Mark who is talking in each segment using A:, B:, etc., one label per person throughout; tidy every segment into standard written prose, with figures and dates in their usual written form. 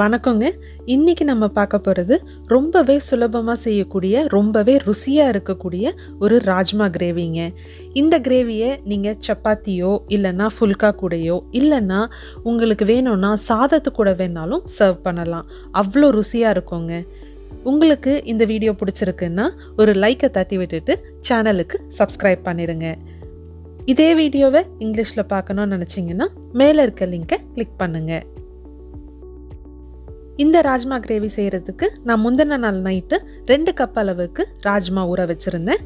A: வணக்கங்க. இன்னைக்கு நம்ம பார்க்க போகிறது ரொம்பவே சுலபமாக செய்யக்கூடிய ரொம்பவே ருசியாக இருக்கக்கூடிய ஒரு ராஜ்மா கிரேவிங்க. இந்த கிரேவியை நீங்கள் சப்பாத்தியோ இல்லைன்னா ஃபுல்கா கூடயோ இல்லைன்னா உங்களுக்கு வேணும்னா சாதத்து கூட வேணாலும் சர்வ் பண்ணலாம். அவ்வளோ ருசியாக இருக்குங்க. உங்களுக்கு இந்த வீடியோ பிடிச்சிருக்குன்னா ஒரு லைக்கை தட்டி விட்டுட்டு சேனலுக்கு சப்ஸ்கிரைப் பண்ணிடுங்க. இதே வீடியோவை இங்கிலீஷில் பார்க்கணும்னு நினச்சிங்கன்னா மேலே இருக்க லிங்கை கிளிக் பண்ணுங்கள். இந்த ராஜ்மா கிரேவி செய்கிறதுக்கு நான் முந்தின நாள் நைட்டு 2 கப் அளவுக்கு ராஜ்மா ஊற வச்சுருந்தேன்.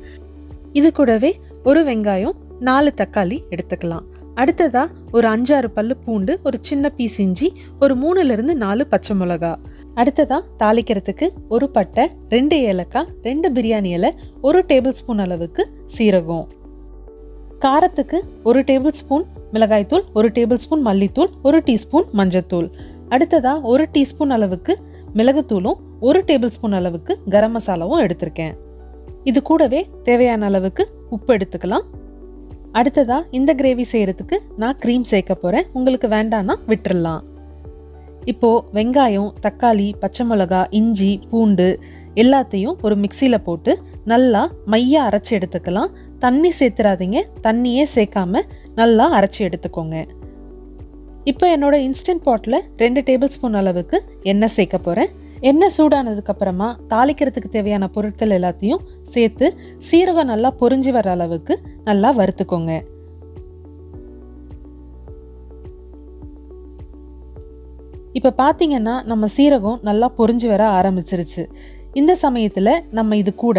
A: இது கூடவே ஒரு வெங்காயம் 4 தக்காளி எடுத்துக்கலாம். அடுத்ததாக ஒரு 5-6 பல்லு பூண்டு, ஒரு சின்ன பீஸ் இஞ்சி, ஒரு 3-4 பச்சை மிளகா. அடுத்ததாக தாளிக்கிறதுக்கு ஒரு பட்டை, 2 ஏலக்காய், 2 பிரியாணி இலை, 1 டேபிள் ஸ்பூன் அளவுக்கு சீரகம். காரத்துக்கு 1 டேபிள் ஸ்பூன் மிளகாய்த்தூள், 1 டேபிள் ஸ்பூன் மல்லித்தூள், 1 டீஸ்பூன் மஞ்சத்தூள். அடுத்ததாக 1 டீஸ்பூன் அளவுக்கு மிளகுத்தூளும் 1 டேபிள் ஸ்பூன் அளவுக்கு கரம் மசாலாவும் எடுத்திருக்கேன். இது கூடவே தேவையான அளவுக்கு உப்பு எடுத்துக்கலாம். அடுத்ததாக இந்த கிரேவி செய்கிறதுக்கு நான் க்ரீம் சேர்க்க போகிறேன். உங்களுக்கு வேண்டான்னா விட்டுடலாம். இப்போது வெங்காயம், தக்காளி, பச்சை மிளகா, இஞ்சி, பூண்டு எல்லாத்தையும் ஒரு மிக்சியில் போட்டு நல்லா மையாக அரைச்சி எடுத்துக்கலாம். தண்ணி சேர்த்துறாதீங்க, தண்ணியே சேர்க்காம நல்லா அரைச்சி எடுத்துக்கோங்க. இப்போ என்னோட இன்ஸ்டன்ட் பாட்டில் 2 டேபிள் ஸ்பூன் அளவுக்கு எண்ணெய் சேர்க்க போகிறேன். எண்ணெய் சூடானதுக்கு அப்புறமா தாளிக்கிறதுக்கு தேவையான பொருட்கள் எல்லாத்தையும் சேர்த்து சீரகம் நல்லா பொரிஞ்சு வர அளவுக்கு நல்லா வறுத்துக்கோங்க. இப்போ பார்த்தீங்கன்னா நம்ம சீரகம் நல்லா பொரிஞ்சு வர ஆரம்பிச்சிருச்சு. இந்த சமயத்தில் நம்ம இது கூட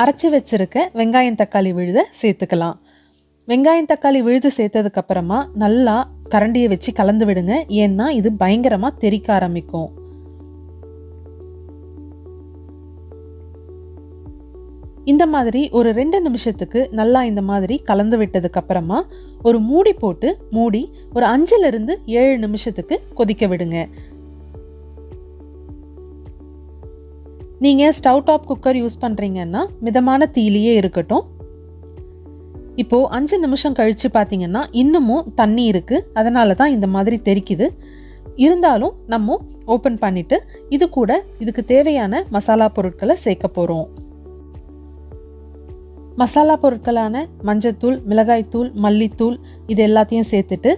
A: அரைச்சி வச்சிருக்க வெங்காயம் தக்காளி விழுதை சேர்த்துக்கலாம். வெங்காயம் தக்காளி விழுது சேர்த்ததுக்கு அப்புறமா நல்லா கரண்டியை வச்சு கலந்து விடுங்க. ஏன்னா இது பயங்கரமா தெறிக்க ஆரம்பிக்கும். இந்த மாதிரி ஒரு 2 நிமிஷத்துக்கு நல்லா இந்த மாதிரி கலந்து விட்டதுக்கு அப்புறமா ஒரு மூடி போட்டு மூடி ஒரு 5-7 நிமிஷத்துக்கு கொதிக்க விடுங்க. நீங்க ஸ்டவ் டாப் குக்கர் யூஸ் பண்றீங்கன்னா மிதமான தீயிலேயே இருக்கட்டும். இப்போ 5 நிமிஷம் கழிச்சு பார்த்தீங்கன்னா இன்னமும் தண்ணி இருக்கு. அதனால தான் இந்த மாதிரி தெரிக்குது. இருந்தாலும் நம்ம ஓப்பன் பண்ணிட்டு இது கூட இதுக்கு தேவையான மசாலா பொருட்களை சேர்க்க போறோம். மசாலா பொருட்களான மஞ்சத்தூள், மிளகாய்த்தூள், மல்லித்தூள் இது எல்லாத்தையும் சேர்த்துட்டு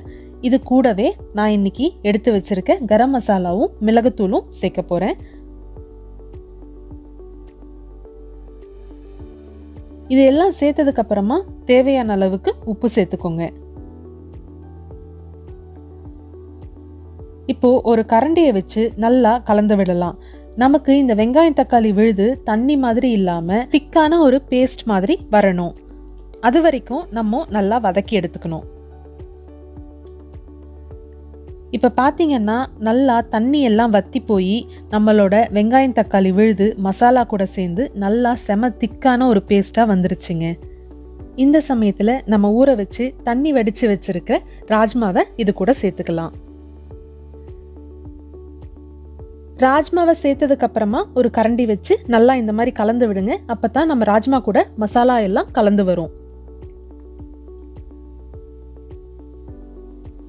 A: இது கூடவே நான் இன்னைக்கு எடுத்து வச்சிருக்க கரம் மசாலாவும் மிளகுத்தூளும் சேர்க்க போறேன். இது எல்லாம் சேர்த்ததுக்கு அப்புறமா தேவையான அளவுக்கு உப்பு சேர்த்துக்கோங்க. இப்போ ஒரு கரண்டியை வச்சு நல்லா கலந்து விடலாம். நமக்கு இந்த வெங்காயம் தக்காளி விழுது தண்ணி மாதிரி இல்லாம திக்கான ஒரு பேஸ்ட் மாதிரி வரணும். அது வரைக்கும் நம்ம நல்லா வதக்கி எடுத்துக்கணும். இப்போ பார்த்தீங்கன்னா நல்லா தண்ணி எல்லாம் வத்தி போய் நம்மளோட வெங்காயம் தக்காளி விழுது மசாலா கூட சேர்ந்து நல்லா செம திக்கான ஒரு பேஸ்ட்டாக வந்துருச்சுங்க. இந்த சமயத்தில் நம்ம ஊற வச்சு தண்ணி வடித்து வச்சிருக்க ராஜ்மாவை இது கூட சேர்த்துக்கலாம். ராஜ்மாவை சேர்த்ததுக்கு அப்புறமா ஒரு கரண்டி வச்சு நல்லா இந்த மாதிரி கலந்து விடுங்க. அப்போ தான் நம்ம ராஜ்மா கூட மசாலா எல்லாம் கலந்து வரும்.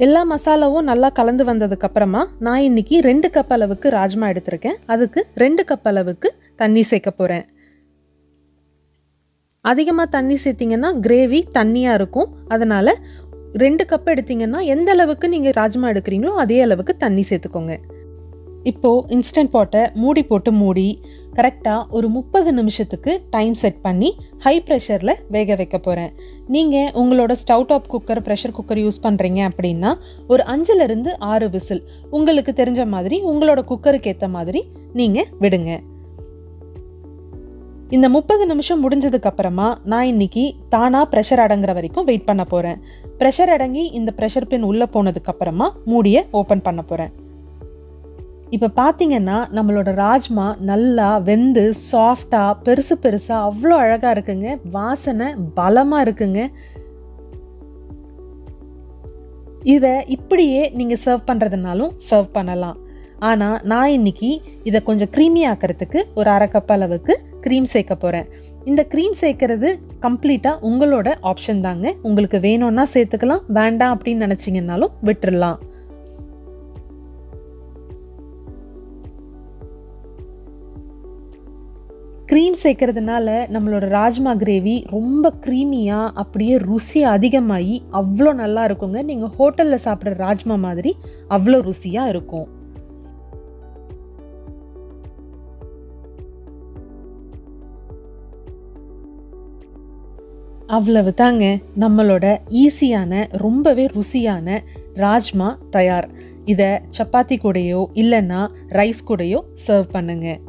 A: எல்லா மசாலாவும் நல்லா கலந்து வந்ததுக்கு அப்புறமா நான் இன்னைக்கு 2 கப் அளவுக்கு ராஜ்மா எடுத்திருக்கேன். அதுக்கு 2 கப் அளவுக்கு தண்ணி சேர்க்க போறேன். அதிகமாக தண்ணி சேர்த்தீங்கன்னா கிரேவி தண்ணியா இருக்கும். அதனால 2 கப் எடுத்தீங்கன்னா எந்த அளவுக்கு நீங்க ராஜ்மா எடுக்கிறீங்களோ அதே அளவுக்கு தண்ணி சேர்த்துக்கோங்க. இப்போ இன்ஸ்டன்ட் பாட்டை மூடி போட்டு மூடி கரெக்டாக ஒரு 30 நிமிஷத்துக்கு டைம் செட் பண்ணி ஹை ப்ரெஷரில் வேக வைக்க போகிறேன். நீங்கள் உங்களோட stove top cooker, pressure cooker use பண்ணுறீங்க அப்படின்னா ஒரு 5-6 விசில் உங்களுக்கு தெரிஞ்ச மாதிரி உங்களோட குக்கருக்கு ஏற்ற மாதிரி நீங்கள் விடுங்க. இந்த 30 நிமிஷம் முடிஞ்சதுக்கு அப்புறமா நான் இன்னைக்கு தானா ப்ரெஷர் அடங்குற வரைக்கும் வெயிட் பண்ண போகிறேன். ப்ரெஷர் அடங்கி இந்த ப்ரெஷர் பின் உள்ளே போனதுக்கு அப்புறமா மூடியை ஓப்பன் பண்ண போகிறேன். இப்போ பார்த்தீங்கன்னா நம்மளோட ராஜ்மா நல்லா வெந்து சாஃப்டாக பெருசு பெருசாக அவ்வளோ அழகாக இருக்குங்க. வாசனை பலமாக இருக்குங்க. இதை இப்படியே நீங்கள் சர்வ் பண்ணுறதுனாலும் சர்வ் பண்ணலாம். ஆனால் நான் இன்னைக்கு இதை கொஞ்சம் க்ரீமி ஆக்கிறதுக்கு ஒரு 1/2 கப் அளவுக்கு க்ரீம் சேர்க்க போகிறேன். இந்த க்ரீம் சேர்க்கறது கம்ப்ளீட்டாக உங்களோட ஆப்ஷன் தாங்க. உங்களுக்கு வேணும்னா சேர்த்துக்கலாம், வேண்டாம் அப்படின்னு நினச்சிங்கன்னாலும் விட்டுடலாம். க்ரீம் சேர்க்கறதுனால நம்மளோட ராஜ்மா கிரேவி ரொம்ப க்ரீமியாக அப்படியே ருசி அதிகமாகி அவ்வளோ நல்லா இருக்குங்க. நீங்கள் ஹோட்டலில் சாப்பிட்ற ராஜ்மா மாதிரி அவ்வளோ ருசியாக இருக்கும். அவ்வளவு தாங்க, நம்மளோட ஈஸியான ரொம்பவே ருசியான ராஜ்மா தயார். இதை சப்பாத்தி கூடயோ இல்லைன்னா ரைஸ் கூடயோ சர்வ் பண்ணுங்க.